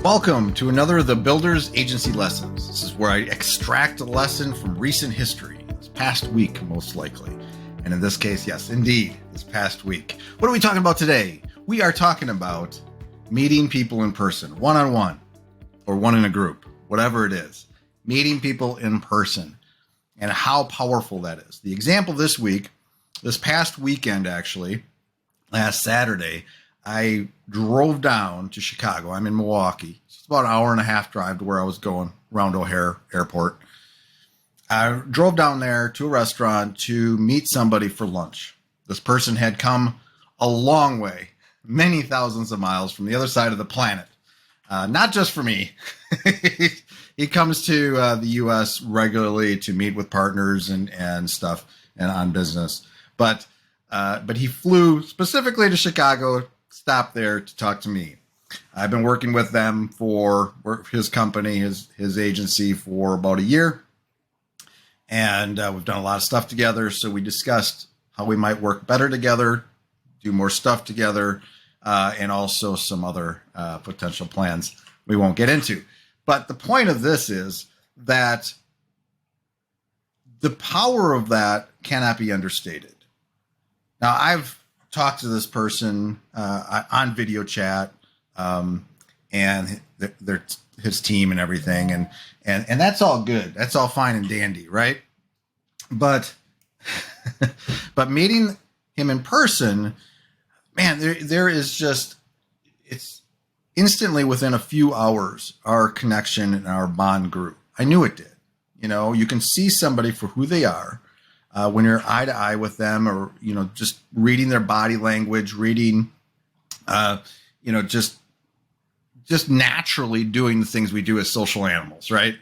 Welcome to another of the Builders Agency Lessons. This is where I extract a lesson from recent history, this past week most likely. And in this case, yes, indeed, this past week. What are we talking about today? We are talking about meeting people in person, one-on-one, or one in a group, whatever it is. Meeting people in person and how powerful that is. The example this week, this past weekend actually, last Saturday, I drove down to Chicago. I'm in Milwaukee. It's about an hour and a half drive to where I was going, around O'Hare Airport. I drove down there to a restaurant to meet somebody for lunch. This person had come a long way, many thousands of miles from the other side of the planet. Not just for me. He comes to the U.S. regularly to meet with partners and stuff and on business. But he flew specifically to Chicago, stopped there to talk to me. I've been working with them for his company, his agency for about a year. And we've done a lot of stuff together. So we discussed how we might work better together, do more stuff together, and also some other potential plans we won't get into. But the point of this is that the power of that cannot be understated. Now, I've talked to this person on video chat and his team and everything. And that's all good. That's all fine and dandy, right? But meeting him in person, man, there is just, it's instantly within a few hours, our connection and our bond grew. I knew it did. You know, you can see somebody for who they are. When you're eye to eye with them, or, you know, just reading their body language, reading, just naturally doing the things we do as social animals, right?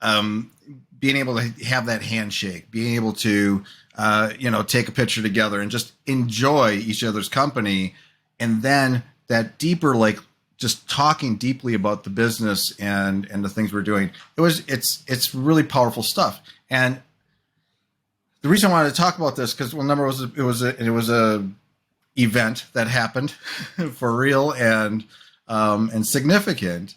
Being able to have that handshake, being able to, take a picture together and just enjoy each other's company. And then that deeper, like just talking deeply about the business and the things we're doing. It's really powerful stuff. And the reason I wanted to talk about this, because it was a event that happened for real and significant.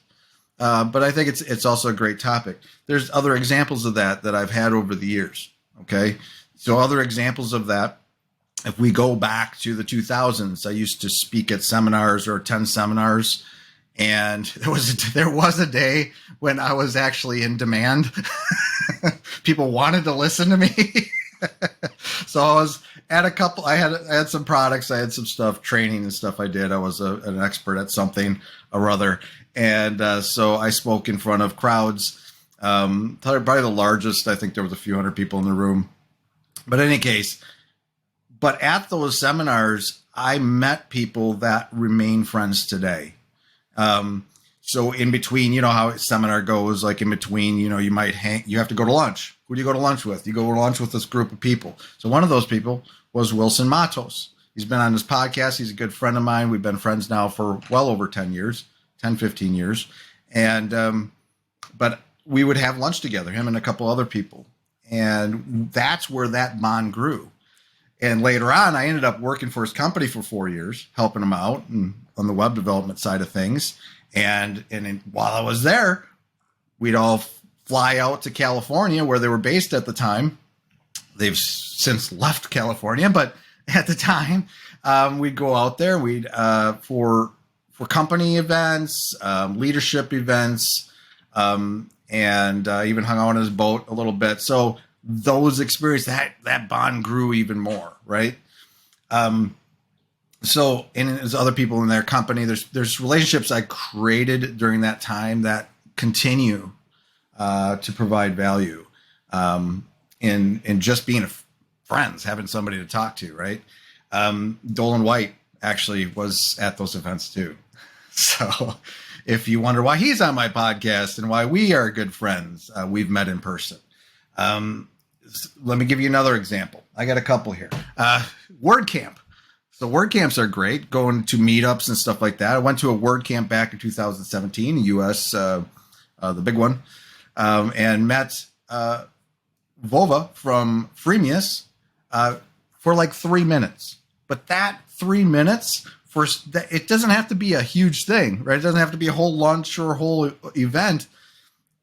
But I think it's also a great topic. There's other examples of that I've had over the years. Okay. So other examples of that, if we go back to the 2000s, I used to speak at seminars or attend seminars. And there was a day when I was actually in demand. People wanted to listen to me. So I was at I had some products, I had some stuff, training and stuff I did. I was an expert at something or other. And so I spoke in front of crowds, probably the largest. I think there was a few hundred people in the room. But in any case, at those seminars, I met people that remain friends today. So in between, you know how a seminar goes, like in between, you have to go to lunch. Who do you go to lunch with? You go to lunch with this group of people. So one of those people was Wilson Matos. He's been on this podcast. He's a good friend of mine. We've been friends now for well over 10 years, 10, 15 years. And, but we would have lunch together, him and a couple other people. And that's where that bond grew. And later on, I ended up working for his company for 4 years, helping him out and on the web development side of things. And while I was there, we'd all fly out to California, where they were based at the time. They've since left California, but at the time, we'd go out there. We'd for company events, leadership events, and even hung out on his boat a little bit. So those experiences, that bond grew even more, right? So, and there's other people in their company. There's relationships I created during that time that continue to provide value in just being friends, having somebody to talk to, right? Dolan White actually was at those events too. So if you wonder why he's on my podcast and why we are good friends, we've met in person. Let me give you another example. I got a couple here. WordCamp. So WordCamps are great, going to meetups and stuff like that. I went to a WordCamp back in 2017, US, the big one, and met Vova from Freemius for like 3 minutes. But that 3 minutes it doesn't have to be a huge thing, right? It doesn't have to be a whole lunch or a whole event.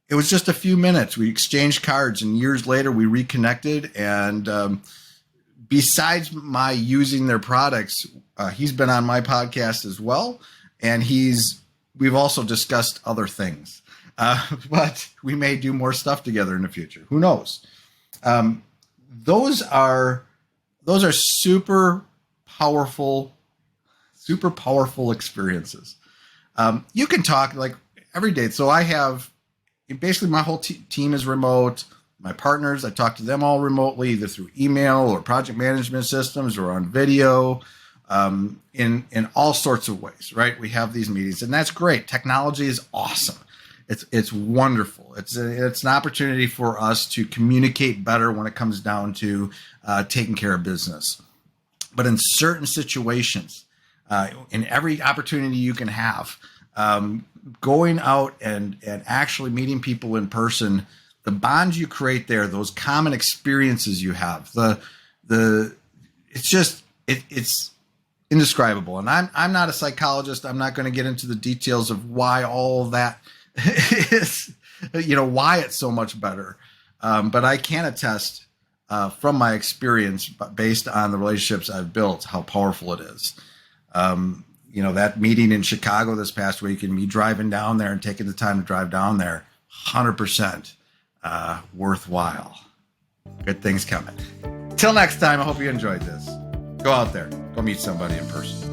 It was just a few minutes. We exchanged cards, and years later we reconnected. And besides my using their products, he's been on my podcast as well, and we've also discussed other things. But we may do more stuff together in the future. Who knows? Those are super powerful experiences. You can talk like every day. So I have basically my whole team is remote. My partners, I talk to them all remotely, either through email or project management systems or on video, in all sorts of ways, right? We have these meetings, and that's great. Technology is awesome. It's wonderful. It's an opportunity for us to communicate better when it comes down to taking care of business. But in certain situations, in every opportunity you can have, going out and actually meeting people in person, the bonds you create there, those common experiences you have, it's indescribable. And I'm not a psychologist. I'm not going to get into the details of why all of that is, why it's so much better. But I can attest from my experience, based on the relationships I've built, how powerful it is. That meeting in Chicago this past week and me driving down there and taking the time to drive down there, 100% worthwhile. Good things coming. Till next time, I hope you enjoyed this. Go out there, go meet somebody in person.